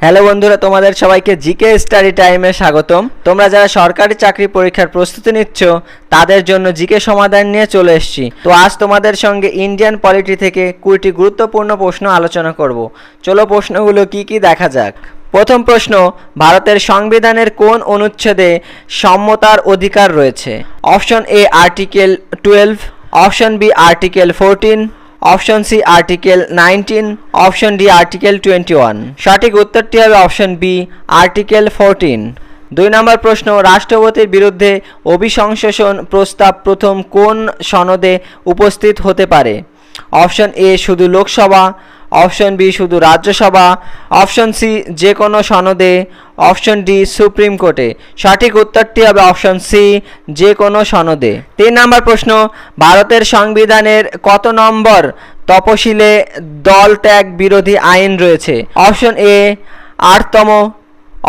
Hello বন্ধুরা, তোমাদের সবাইকে জিকে স্টাডি টাইমে স্বাগতম। তোমরা যারা সরকারি চাকরি পরীক্ষার প্রস্তুতি নিচ্ছ তাদের জন্য জিকে সমাধান নিয়ে চলে এসেছি। তো আজ তোমাদের সঙ্গে ইন্ডিয়ান পলিটি থেকে 20টি গুরুত্বপূর্ণ প্রশ্ন আলোচনা করব। চলো প্রশ্নগুলো কি দেখা যাক। প্রথম প্রশ্ন, ভারতের সংবিধানের কোন অনুচ্ছেদে সম্মতার অধিকার রয়েছে? Option A article 12, option B article 14, option C article 19, option D article 21। সঠিক উত্তরটি হবে অপশন বি আর্টিকেল 14। 2 নম্বর প্রশ্ন, রাষ্ট্রপতির বিরুদ্ধে অভিশংসন প্রস্তাব প্রথম কোন সনদে উপস্থিত হতে পারে? অপশন এ শুধু লোকসভা, অপশন বি শুধু রাজ্যসভা, অপশন সি যে কোনো সনদে, অপশন ডি সুপ্রিম কোর্টে। সঠিক উত্তরটি হবে অপশন সি যে কোনো সনদে। 3 নম্বর প্রশ্ন, ভারতের সংবিধানের কত নম্বর তফসিলে দল ত্যাগ বিরোধী আইন রয়েছে? অপশন এ 8তম,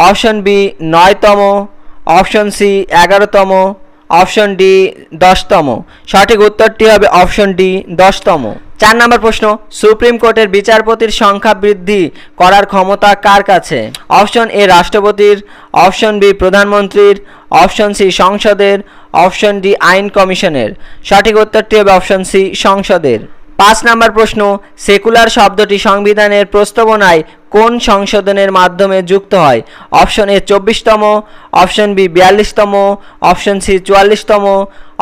অপশন বি 9তম, অপশন সি 11তম, অপশন ডি 10তম। সঠিক উত্তরটি হবে অপশন ডি 10তম। 4 নম্বর প্রশ্ন, সুপ্রিম কোর্টের বিচারপতির সংখ্যা বৃদ্ধি করার ক্ষমতা কার কাছে? অপশন এ রাষ্ট্রপতির, অপশন বি প্রধানমন্ত্রীর, অপশন সি সংসদের, অপশন ডি আইন কমিশনের। সঠিক উত্তরটি হবে অপশন সি সংসদের। 5 নম্বর প্রশ্ন, সেকুলার শব্দটি সংবিধানের প্রস্তাবনায় কোন সংশোধনের মাধ্যমে যুক্ত হয়? অপশন এ 24তম, অপশন বি 42তম, অপশন সি 44তম,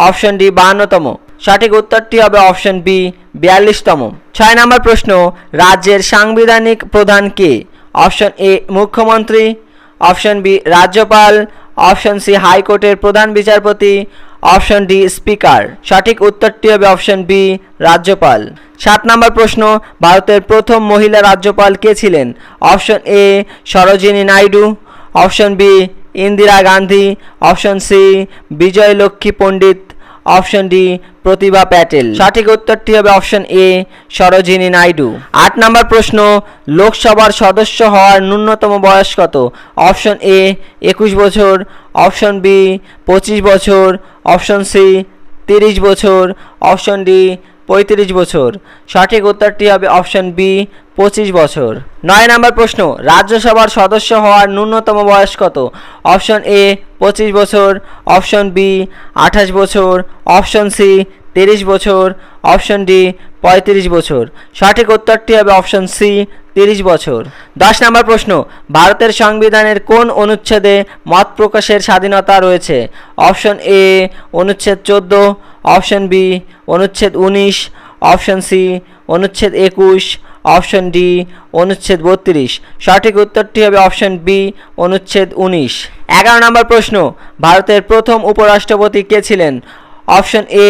অপশন ডি 52তম। সঠিক উত্তরটি হবে অপশন বি 42তম। 6 নম্বর প্রশ্ন, রাজ্যের সাংবিধানিক প্রধান কে? অপশন এ মুখ্যমন্ত্রী, অপশন বি রাজ্যপাল, অপশন সি হাইকোর্টের প্রধান বিচারপতি, অপশন ডি স্পিকার। সঠিক উত্তরটি হবে অপশন বি রাজ্যপাল। 7 নম্বর প্রশ্ন, ভারতের প্রথম মহিলা রাজ্যপাল কে ছিলেন? Option A Sarojini Naidu, option B Indira Gandhi, option C Vijay Lakshmi Pandit, option D Pratibha Patel. সঠিক উত্তরটি হবে option A Sarojini Naidu. 8 number প্রশ্ন, লোকসভার সদস্য হওয়ার ন্যূনতম বয়স কত? অপশন এ 21 বছর, অপশন বি 25 বছর, অপশন সি 30 বছর, অপশন ডি 35 বছর। সঠিক উত্তরটি হবে অপশন বি 25 বছর। 9 নম্বর প্রশ্ন, রাজ্যসভার সদস্য হওয়ার ন্যূনতম বয়স কত? অপশন এ 25 বছর, অপশন বি 28 বছর, অপশন সি 30 বছর, অপশন ডি 35 বছর। সঠিক উত্তরটি হবে অপশন সি 30 বছর। 10 নম্বর প্রশ্ন, ভারতের সংবিধানের কোন অনুচ্ছেদে মত প্রকাশের স্বাধীনতা রয়েছে? অপশন এ অনুচ্ছেদ 14, অপশন বি অনুচ্ছেদ 19, অপশন সি অনুচ্ছেদ 21, অপশন ডি অনুচ্ছেদ 32। সঠিক উত্তরটি হবে অপশন বি অনুচ্ছেদ 19। 11 নম্বর প্রশ্ন, ভারতের প্রথম উপরাষ্ট্রপতি কে ছিলেন? Option A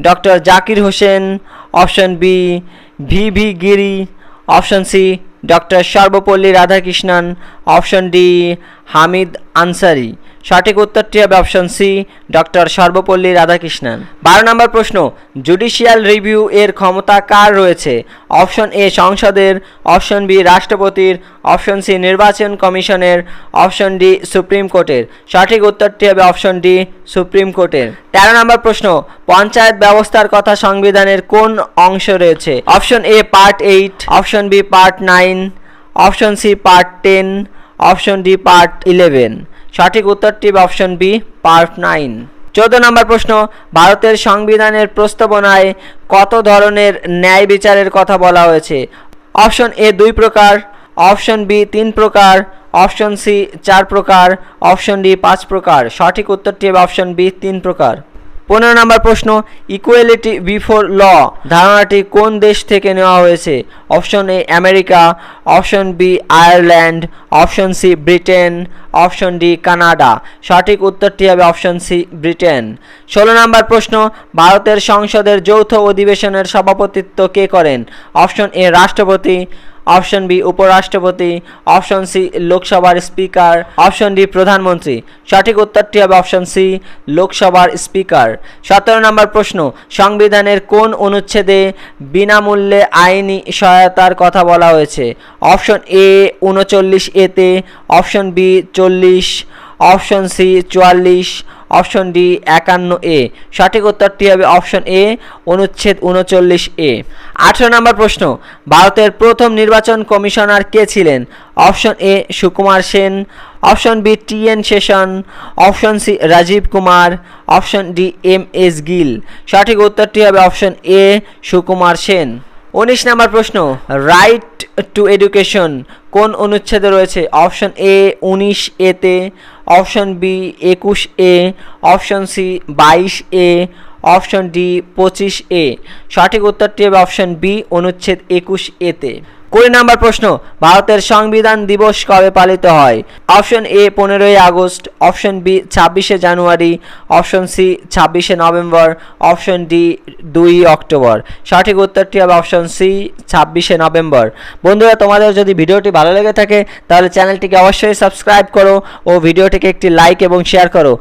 doctor Zakir Hussain, option B V Giri, option C doctor Sarvepalli Radhakrishnan, option D Hamid Ansari. সঠিক উত্তরটি হবে option C doctor Sarvepalli Radhakrishnan. 12 number প্রশ্ন, জুডিশিয়াল রিভিউ এর ক্ষমতা কার রয়েছে? অপশন এ সংসদের, অপশন বি রাষ্ট্রপতির, অপশন সি নির্বাচন কমিশনের, অপশন ডি সুপ্রিম কোর্টের। সঠিক উত্তরটি হবে অপশন ডি সুপ্রিম কোর্টের। 13 নম্বর প্রশ্ন, পঞ্চায়েত ব্যবস্থার কথা সংবিধানের কোন অংশ রয়েছে? Option A part 8, option B part 9, option C part 10, option D part 11। সঠিক উত্তরটি অপশন বি পার্ট 9। 14 নম্বর প্রশ্ন, ভারতের সংবিধানের প্রস্তাবনায় কত ধরনের ন্যায় বিচারের কথা বলা হয়েছে? অপশন এ 2 প্রকার, অপশন বি 3 প্রকার, অপশন সি 4 প্রকার, অপশন ডি 5 প্রকার। সঠিক উত্তরটি হবে অপশন বি 3 প্রকার। 15 নম্বর প্রশ্ন, ইকুয়ালিটি বিফোর ল ধারণাটি কোন দেশ থেকে নেওয়া হয়েছে? Option A America, option B Ireland, option C Britain, option D Canada. সঠিক উত্তরটি হবে অপশন সি ব্রিটেন। 16 নম্বর প্রশ্ন, ভারতের সংসদের যৌথ অধিবেশনের সভাপতিত্ব কে করেন? অপশন এ রাষ্ট্রপতি, অপশন বি উপরাষ্ট্রপতি, অপশন সি লোকসভার স্পিকার, অপশন ডি প্রধানমন্ত্রী। সঠিক উত্তরটি হবে অপশন সি লোকসভার স্পিকার। 17 নম্বর প্রশ্ন, সংবিধানের কোন অনুচ্ছেদে বিনামূল্যে আইনি সহায়তার কথা বলা হয়েছে? অপশন এ 39 এতে, option B 40, option C 44, option D 51A। সঠিক উত্তরটি হবে অপশন এ অনুচ্ছেদ 39A। 18 নম্বর প্রশ্ন, ভারতের প্রথম নির্বাচন কমিশনার কে ছিলেন? Option A Sukumar Sen, option B TN Seshan, option C Rajiv Kumar, option D MS Gill. সঠিক উত্তরটি হবে option A Sukumar Sen. 19 number প্রশ্ন, রাইট টু এডুকেশন কোন অনুচ্ছেদে রয়েছে? অপশন এ 19A তে, option B 21A, option C 22A, option D 25A। সঠিক উত্তরটি হবে অপশন বি অনুচ্ছেদ 21A তে। 20 নম্বর প্রশ্ন, ভারতের সংবিধান দিবস কবে পালিত হয়? অপশন এ 15ই আগস্ট, অপশন বি 26শে জানুয়ারি, অপশন সি 26শে নভেম্বর, অপশন ডি 2 অক্টোবর। সঠিক উত্তরটি হবে অপশন সি 26শে নভেম্বর। বন্ধুরা, তোমাদের যদি ভিডিওটি ভালো লেগে থাকে তাহলে চ্যানেলটিকে অবশ্যই সাবস্ক্রাইব করো ও ভিডিওটিকে একটি লাইক এবং শেয়ার করো।